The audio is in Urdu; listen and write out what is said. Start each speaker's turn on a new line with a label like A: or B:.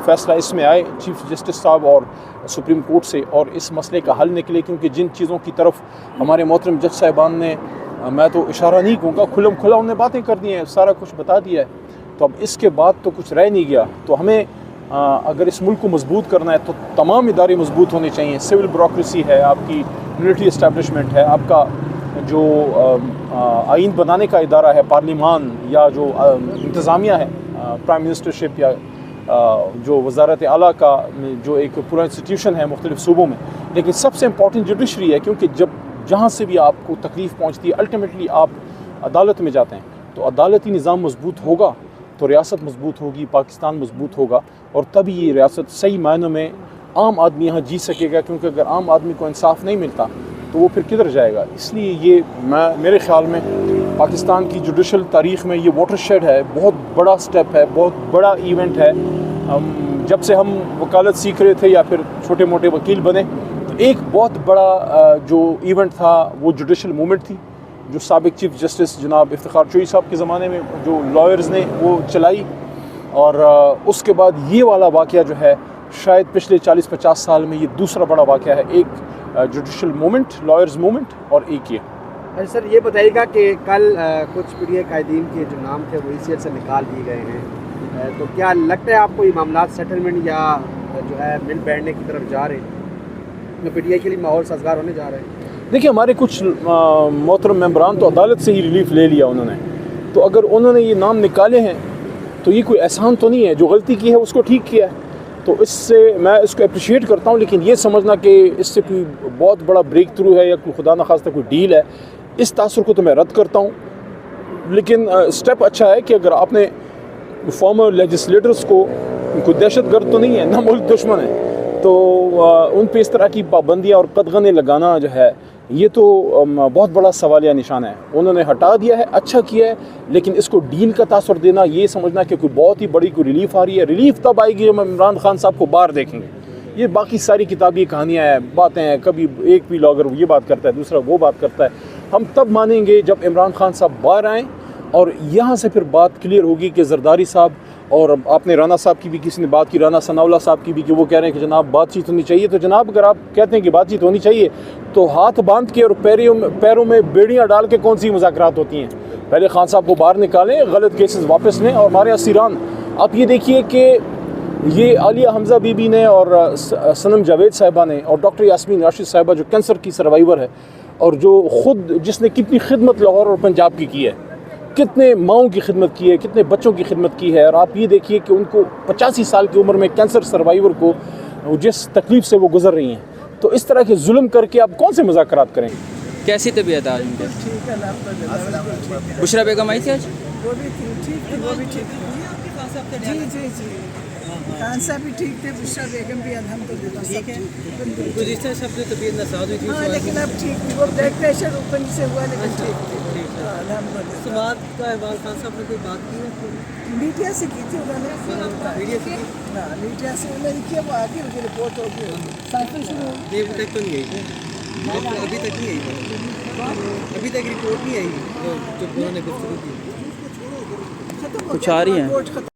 A: فیصلہ اس میں آئے چیف جسٹس صاحب اور سپریم کورٹ سے اور اس مسئلے کا حل نکلے، کیونکہ جن چیزوں کی طرف ہمارے محترم جج صاحبان نے، میں تو اشارہ نہیں کہوں گا، کھلم کھلا انہوں نے باتیں کر دی ہیں، سارا کچھ بتا دیا ہے، تو اب اس کے بعد تو کچھ رہ نہیں گیا. تو ہمیں اگر اس ملک کو مضبوط کرنا ہے تو تمام ادارے مضبوط ہونے چاہیے. سول بیوروکریسی ہے، آپ کی ملٹری اسٹیبلشمنٹ ہے، آپ کا جو آئین بنانے کا ادارہ ہے پارلیمان، یا جو انتظامیہ ہے پرائم منسٹرشپ، یا جو وزارت اعلیٰ کا جو ایک پورا انسٹیٹیوشن ہے مختلف صوبوں میں. لیکن سب سے امپورٹنٹ جوڈیشری ہے، کیونکہ جہاں سے بھی آپ کو تکلیف پہنچتی ہے الٹیمیٹلی آپ عدالت میں جاتے ہیں. تو عدالتی نظام مضبوط ہوگا تو ریاست مضبوط ہوگی، پاکستان مضبوط ہوگا، اور تبھی یہ ریاست صحیح معنوں میں عام آدمی یہاں جی سکے گا. کیونکہ اگر عام آدمی کو انصاف نہیں ملتا تو وہ پھر کدھر جائے گا. اس لیے یہ میرے خیال میں پاکستان کی جوڈیشل تاریخ میں یہ واٹر شیڈ ہے، بہت بڑا سٹیپ ہے، بہت بڑا ایونٹ ہے. جب سے ہم وکالت سیکھ رہے تھے یا پھر چھوٹے موٹے وکیل بنے، تو ایک بہت بڑا جو ایونٹ تھا وہ جوڈیشل موومنٹ تھی، جو سابق چیف جسٹس جناب افتخار چوہی صاحب کے زمانے میں جو لائرز نے وہ چلائی. اور اس کے بعد یہ والا واقعہ جو ہے شاید پچھلے 40-50 سال میں یہ دوسرا بڑا واقعہ ہے. ایک جوڈیشل موومنٹ، لائرز موومنٹ، اور ایک یہ.
B: سر یہ بتائیے گا کہ کل کچھ پی ٹی آئی قائدین کے جو نام تھے وہ حیثیت سے نکال دیے گئے ہیں، تو کیا لگتا ہے آپ کو یہ معاملات سیٹلمنٹ یا جو ہے مل بیٹھنے کی طرف جا رہے ہیں؟ پی ٹی آئی کے لیے ماحول سازگار ہونے جا رہے ہیں؟
A: دیکھیے، ہمارے کچھ محترم ممبران تو عدالت سے ہی ریلیف لے لیا انہوں نے، تو اگر انہوں نے یہ نام نکالے ہیں تو یہ کوئی احسان تو نہیں ہے. جو غلطی کی ہے اس کو ٹھیک کیا ہے، تو اس سے میں اس کو اپریشیٹ کرتا ہوں. لیکن یہ سمجھنا کہ اس سے کوئی بہت بڑا بریک تھرو ہے یا کوئی خدا نخواستہ کوئی ڈیل ہے، اس تاثر کو تو میں رد کرتا ہوں. لیکن سٹیپ اچھا ہے کہ اگر آپ نے فارمر لیجسلیٹرز کو، کوئی دہشت گرد تو نہیں ہے، نہ ملک دشمن ہے، تو ان پہ اس طرح کی پابندیاں اور قدغنیں لگانا جو ہے یہ تو بہت بڑا سوالیہ نشان ہے. انہوں نے ہٹا دیا ہے، اچھا کیا ہے، لیکن اس کو ڈیل کا تاثر دینا، یہ سمجھنا کہ کوئی بہت ہی بڑی کوئی ریلیف آ رہی ہے. ریلیف تب آئے گی جب ہم عمران خان صاحب کو باہر دیکھیں گے. یہ باقی ساری کتابی کہانیاں ہیں، باتیں ہیں، کبھی ایک بھی لاگر یہ بات کرتا ہے، دوسرا وہ بات کرتا ہے. ہم تب مانیں گے جب عمران خان صاحب باہر آئیں، اور یہاں سے پھر بات کلیئر ہوگی کہ زرداری صاحب، اور آپ نے رانا صاحب کی بھی کسی نے بات کی، رانا ثناء اللہ صاحب کی بھی، کہ وہ کہہ رہے ہیں کہ جناب بات چیت ہونی چاہیے. تو جناب اگر آپ کہتے ہیں کہ بات چیت ہونی چاہیے تو ہاتھ باندھ کے اور پیروں میں بیڑیاں ڈال کے کون سی مذاکرات ہوتی ہیں؟ پہلے خان صاحب کو باہر نکالیں، غلط کیسز واپس لیں، اور ہمارے اسیران. آپ یہ دیکھیے کہ یہ عالیہ حمزہ بی بی نے، اور صنم جاوید صاحبہ نے، اور ڈاکٹر یاسمین راشد صاحبہ جو کینسر کی سروائیور ہے، اور جو خود جس نے کتنی خدمت لاہور اور پنجاب کی ہے، کتنے ماؤں کی خدمت کی ہے، کتنے بچوں کی خدمت کی ہے. اور آپ یہ دیکھیے کہ ان کو 85 سال کی عمر میں کینسر سروائیور کو جس تکلیف سے وہ گزر رہی ہیں، تو اس طرح کے ظلم کر کے آپ کون سے مذاکرات کریں؟
C: کیسی طبیعت آج ان کی؟ بشرا بیگم آئی تھی آج؟
D: وہ بھی ٹھیک تھی، وہ بھی ٹھیک تھی. جی خان صاحب بھی ٹھیک تھے، بشرا بیگم بھی الحمدللہ ٹھیک ہے.
C: گزشتہ شب سے طبیعت ناساز ہوئی تھی،
D: ہاں لیکن اب ٹھیک تھی. وہ بلڈ پریشر اوپر سے ہوا لیکن ٹھیک تھی الحمدللہ.
C: سماعت کا احوال خان صاحب نے کوئی بات کی ہے؟
D: میڈیا سے کی تھی انہوں نے.
C: میڈیا سے
D: ہاں میڈیا سے انہوں نے کیا، وہ آگے ان کی رپورٹ ہوگی. سائیکل شروع ہوگی.
C: ابھی تک تو نہیں آئی تھی، ابھی تک نہیں آئی، ابھی تک رپورٹ نہیں آئی جو انہوں نے گفتگو کی.
D: ختم ہو
C: کچھ
D: گیا
C: آ رہی ہیں؟
D: رپورٹ ختم.